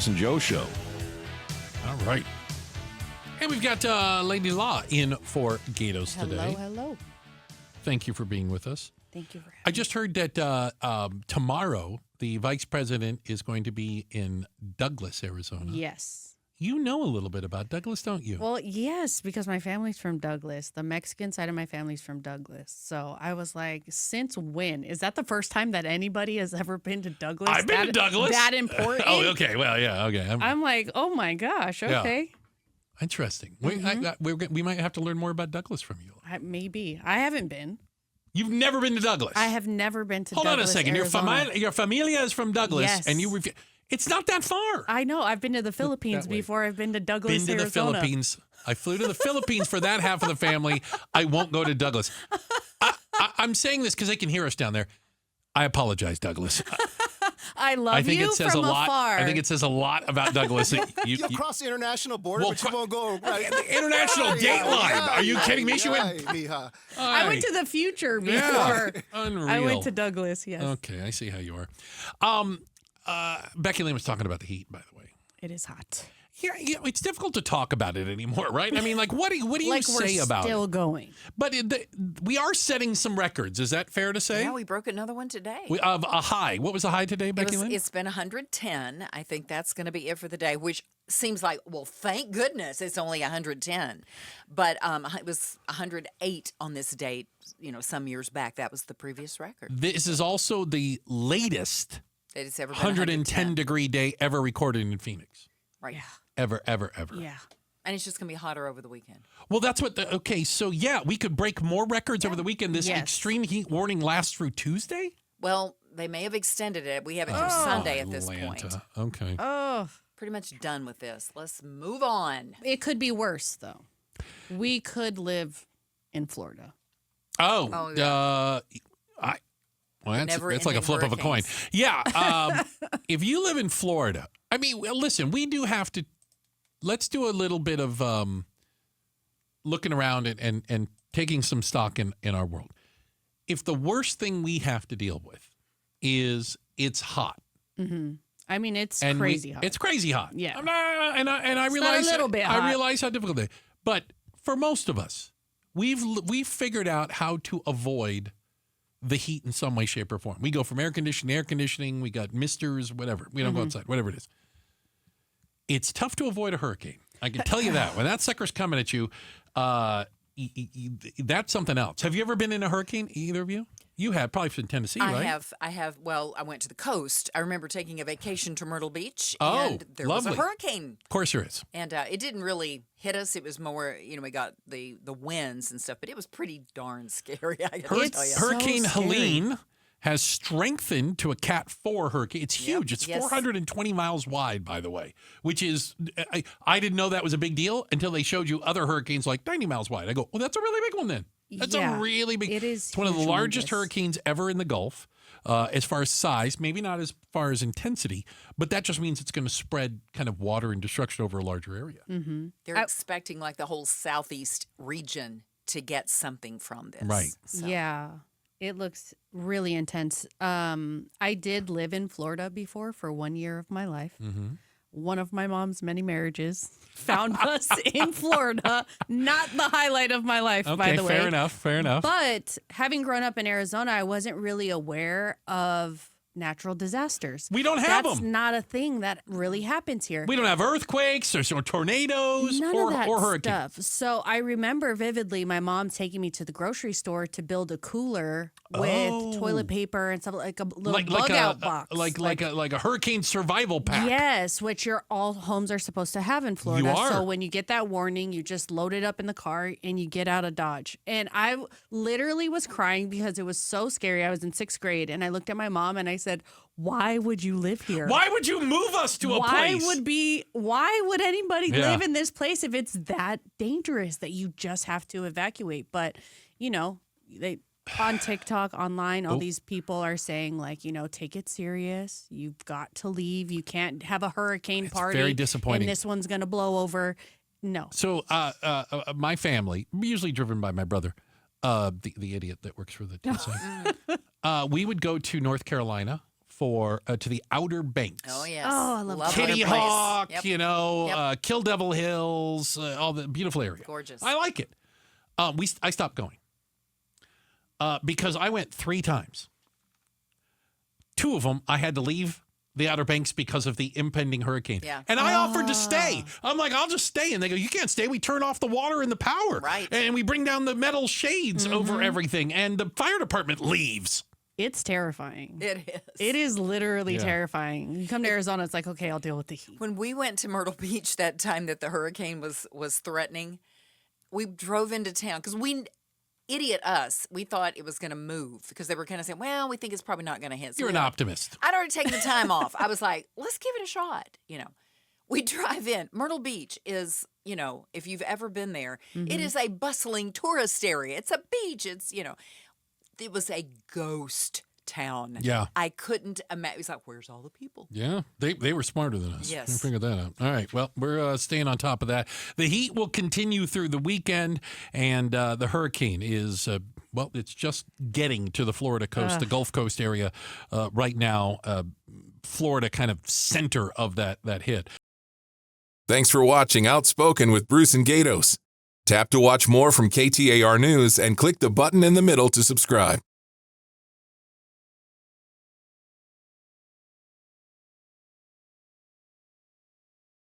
Jason Joe Show. All right. And we've got Lady Law in for Gatos today. Hello. Thank you for being with us. Thank you for having I just heard that tomorrow the vice president is going to be in Douglas, Arizona. Yes. You know a little bit about Douglas, don't you? Well, yes, because my family's from Douglas. The Mexican side of my family's from Douglas. So I was like, since when? Is that the first time that anybody has ever been to Douglas? I've been to Douglas. That important? Oh, okay. Well, yeah, okay. I'm like, oh my gosh, okay. Yeah. Interesting. We might have to learn more about Douglas from you. Maybe. I haven't been. You've never been to Douglas? I have never been to Hold Douglas, on a second. Arizona. Your familia is from Douglas, Yes. and you it's not that far. I know. I've been to the Philippines before I've been to Douglas, Been to Arizona. the Philippines. I flew to the Philippines for that half of the family. I won't go to Douglas. I'm saying this because they can hear us down there. I apologize, Douglas. I love you it says from a lot. afar. I think it says a lot about Douglas. You cross the international border, but you won't go right. The international date line. Are you kidding me? She went. I went to the future before. Unreal. I went to Douglas, yes. Okay, I see how you are. Becky Lynn was talking about the heat, by the way. It is hot. Yeah, it's difficult to talk about it anymore, right? I mean, like, what do you say about it? We're still going. But we are setting some records. Is that fair to say? Yeah, we broke another one today. Of a high. What was the high today, Becky Lynn? It's been 110. I think that's going to be it for the day, which seems like, well, thank goodness it's only 110. But it was 108 on this date, some years back. That was the previous record. This is also the latest That it's ever been 110-degree day ever recorded in Phoenix. Right. Yeah. Ever. Yeah. And it's just going to be hotter over the weekend. Well, that's what so yeah, we could break more records over the weekend. This extreme heat warning lasts through Tuesday? Well, they may have extended it. We have it through Sunday at this point. Okay. Oh. Pretty much done with this. Let's move on. It could be worse, though. We could live in Florida. Oh, yeah. It's like a flip of a coin. Yeah. If you live in Florida, I mean, listen, we do have to. Let's do a little bit of looking around and taking some stock in our world. If the worst thing we have to deal with is it's hot. Mm-hmm. I mean, it's crazy hot. It's crazy hot. Yeah. And I realize not a little bit hot. I realize how difficult it is. But for most of us, we've figured out how to avoid the heat in some way, shape, or form. We go from air conditioning to air conditioning. We got misters, whatever. We don't go outside, whatever it is. It's tough to avoid a hurricane. I can tell you that. When that sucker's coming at you, that's something else. Have you ever been in a hurricane, either of you? You have, probably from Tennessee, right? I have. Well, I went to the coast. I remember taking a vacation to Myrtle Beach, Oh, and there lovely. was a hurricane. Of course there is. And it didn't really hit us. It was more, we got the winds and stuff, but it was pretty darn scary, I gotta tell you. Hurricane so scary. Helene has strengthened to a Cat 4 hurricane. It's huge. It's 420 miles wide, by the way, which is, I didn't know that was a big deal until they showed you other hurricanes like 90 miles wide. I go, well, that's a really big one then. That's a really big. It is. It's one of the largest hurricanes ever in the Gulf, as far as size. Maybe not as far as intensity, but that just means it's going to spread kind of water and destruction over a larger area. Mm-hmm. They're expecting like the whole southeast region to get something from this. Right. So. Yeah. It looks really intense. I did live in Florida before for 1 year of my life. Mm-hmm. One of my mom's many marriages found us in Florida. Not the highlight of my life, by the way. Fair enough. But having grown up in Arizona, I wasn't really aware of natural disasters. We don't have That's them. not a thing that really happens here. We don't have earthquakes or tornadoes None or of that hurricanes. stuff. So I remember vividly my mom taking me to the grocery store to build a cooler with toilet paper and stuff, like a little bug out box. Like a hurricane survival pack. Yes, which all homes are supposed to have in Florida. You are. So when you get that warning, you just load it up in the car and you get out of Dodge. And I literally was crying because it was so scary. I was in 6th grade and I looked at my mom and I said, why would you live here? Why would you move us to a place? Why would anybody live in this place if it's that dangerous that you just have to evacuate? But, they on TikTok, online, all these people are saying, like, take it serious. You've got to leave. You can't have a hurricane party. Very disappointing. And this one's going to blow over. No. So my family, usually driven by my brother, the idiot that works for the TSA, we would go to North Carolina to the Outer Banks. Oh, yes. Oh, I love Kitty Outer Place. Hawk, Yep. Kill Devil Hills, all the beautiful area. Gorgeous. I like it. I stopped going because I went 3 times. 2 of them, I had to leave the Outer Banks because of the impending hurricane. Yeah. And I offered to stay. I'm like, I'll just stay. And they go, you can't stay. We turn off the water and the power. Right. And we bring down the metal shades over everything. And the fire department leaves. It's terrifying. It is. It is literally terrifying. You come to Arizona, it's like, okay, I'll deal with the heat. When we went to Myrtle Beach that time that the hurricane was threatening, we drove into town because idiot us, we thought it was going to move because they were kind of saying, well, we think it's probably not going to hit. So You're an optimist. I'd already taken the time off. I was like, let's give it a shot. We drive in. Myrtle Beach is, if you've ever been there, it is a bustling tourist area. It's a beach. It's, it was a ghost town. Yeah. I couldn't imagine. It was like, where's all the people? Yeah, they were smarter than us. Yes. We figured that out. All right, well, we're staying on top of that. The heat will continue through the weekend, and the hurricane is, it's just getting to the Florida coast, the Gulf Coast area right now. Florida kind of center of that hit. Thanks for watching Outspoken with Bruce and Gatos. Tap to watch more from KTAR News and click the button in the middle to subscribe.